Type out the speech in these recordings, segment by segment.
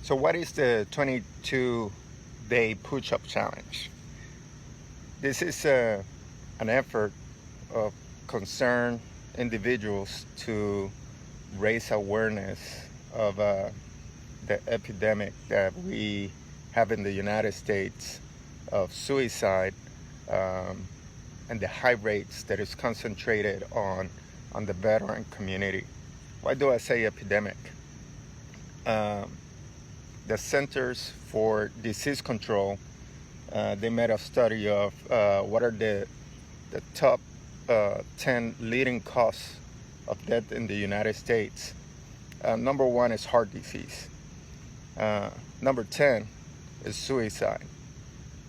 So what is the 22-day push-up challenge? This is an effort of concerned individuals to raise awareness of the epidemic that we have in the United States of suicide, and the high rates that is concentrated on the veteran community. Why do I say epidemic? The Centers for Disease Control, they made a study of what are the top 10 leading causes of death in the United States. Number 1 is heart disease. Number 10 is suicide.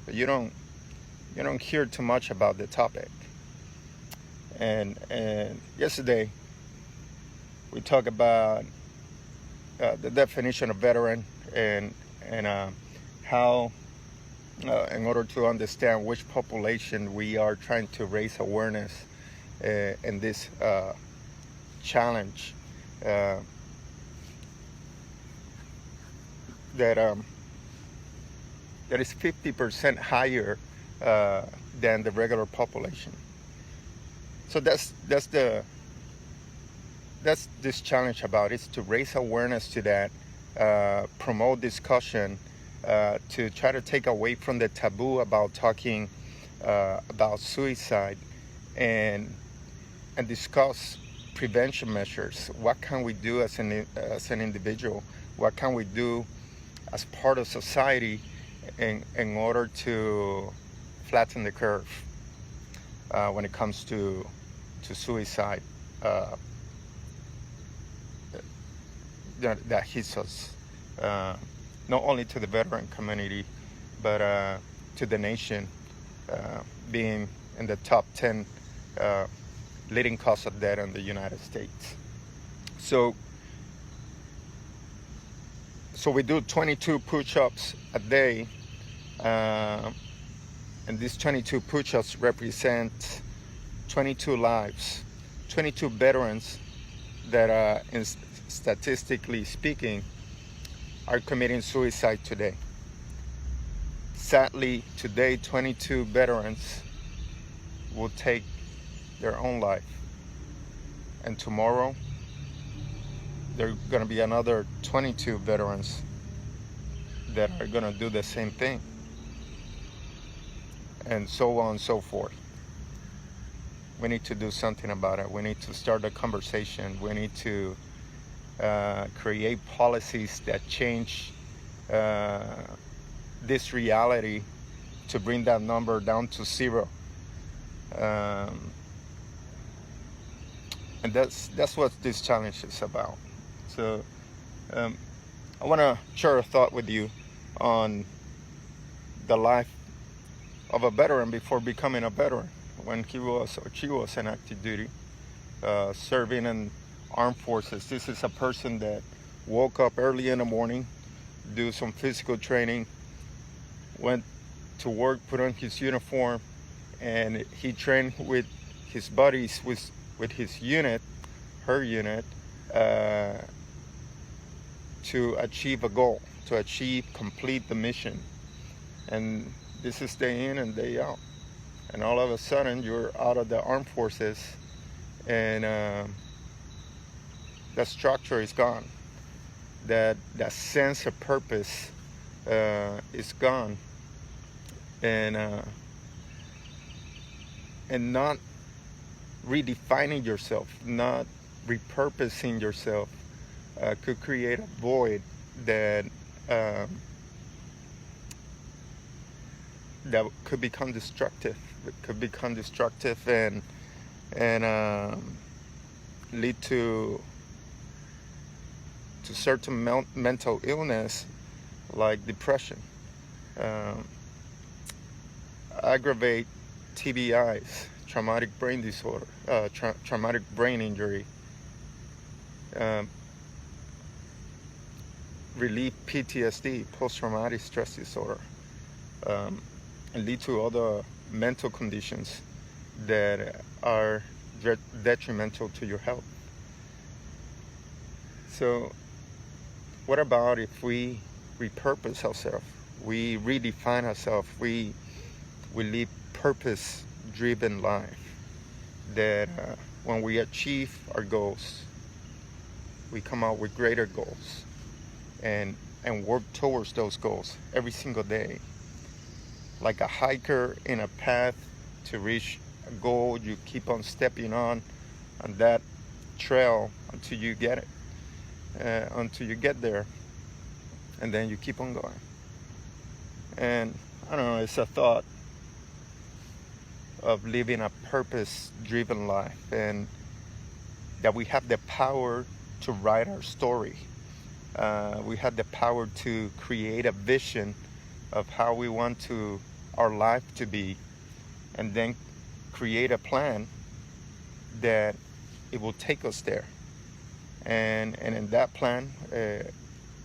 But you don't hear too much about the topic. And yesterday we talked about the definition of veteran and how in order to understand which population we are trying to raise awareness in this challenge that is 50% higher than the regular population. So that's this challenge about, is to raise awareness to that, promote discussion, to try to take away from the taboo about talking about suicide, and discuss prevention measures. What can we do as an individual? What can we do as part of society in order to flatten the curve when it comes to suicide that hits us, not only to the veteran community, but to the nation, being in the top 10 leading cause of death in the United States. So we do 22 push-ups a day, and these 22 push-ups represent 22 lives, 22 veterans that, statistically speaking, are committing suicide today. Sadly, today 22 veterans will take their own life, and tomorrow there are going to be another 22 veterans that are going to do the same thing, and so on and so forth. We need to do something about it. We need to start a conversation. We need to create policies that change this reality to bring that number down to 0. And that's what this challenge is about. So I want to share a thought with you on the life of a veteran before becoming a veteran, when he was or she was in active duty, serving in armed forces. This is a person that woke up early in the morning, do some physical training, went to work, put on his uniform, and he trained with his buddies, with his unit, her unit, to achieve a goal, to complete the mission. And this is day in and day out. And all of a sudden, you're out of the armed forces, and that structure is gone. That sense of purpose is gone, and not redefining yourself, not repurposing yourself, could create a void that could become destructive. It could become destructive and lead to certain mental illness like depression, aggravate TBIs, traumatic brain disorder, traumatic brain injury, relieve PTSD, post-traumatic stress disorder, and lead to other mental conditions that are detrimental to your health. So what about if we repurpose ourselves. We redefine ourselves. We live purpose-driven life. That when we achieve our goals, we come out with greater goals, and work towards those goals every single day. Like a hiker in a path to reach a goal, you keep on stepping on that trail until you get it, until you get there, and then you keep on going. And I don't know, it's a thought of living a purpose-driven life, and that we have the power to write our story. We have the power to create a vision of how we want our life to be, and then create a plan that it will take us there. And in that plan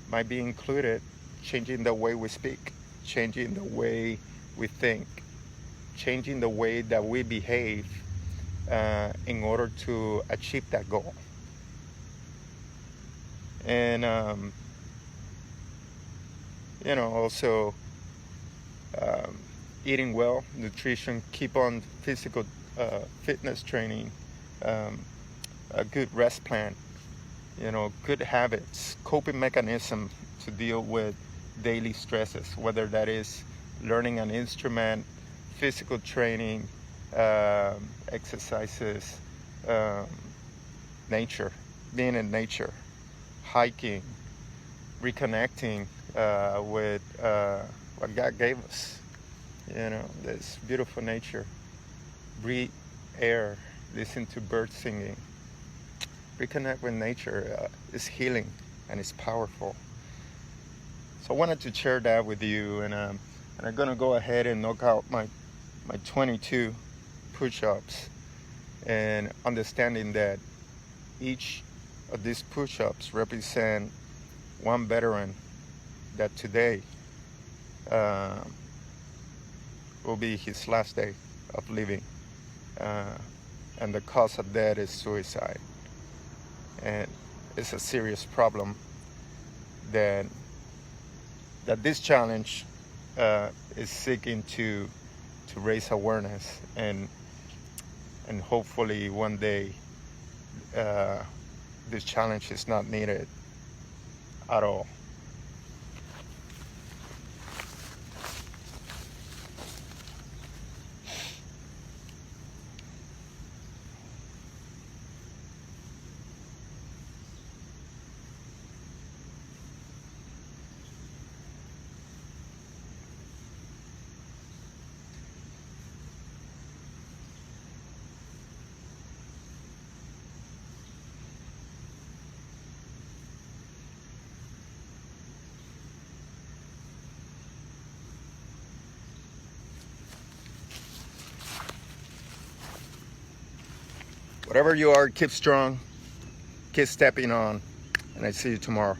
might be included changing the way we speak, changing the way we think, changing the way that we behave in order to achieve that goal. And also eating well, nutrition, keep on physical fitness training, a good rest plan, good habits, coping mechanism to deal with daily stresses, whether that is learning an instrument, physical training, exercises, nature, being in nature, hiking, reconnecting with what God gave us. This beautiful nature. Breathe air, listen to birds singing. Reconnect with nature. It's healing and it's powerful. So I wanted to share that with you, and I'm gonna go ahead and knock out my 22 push-ups, and understanding that each of these push-ups represent one veteran that today will be his last day of living, and the cause of death is suicide. And it's a serious problem that this challenge is seeking to raise awareness, and hopefully one day this challenge is not needed at all. Whatever you are, keep strong, keep stepping on, and I see you tomorrow.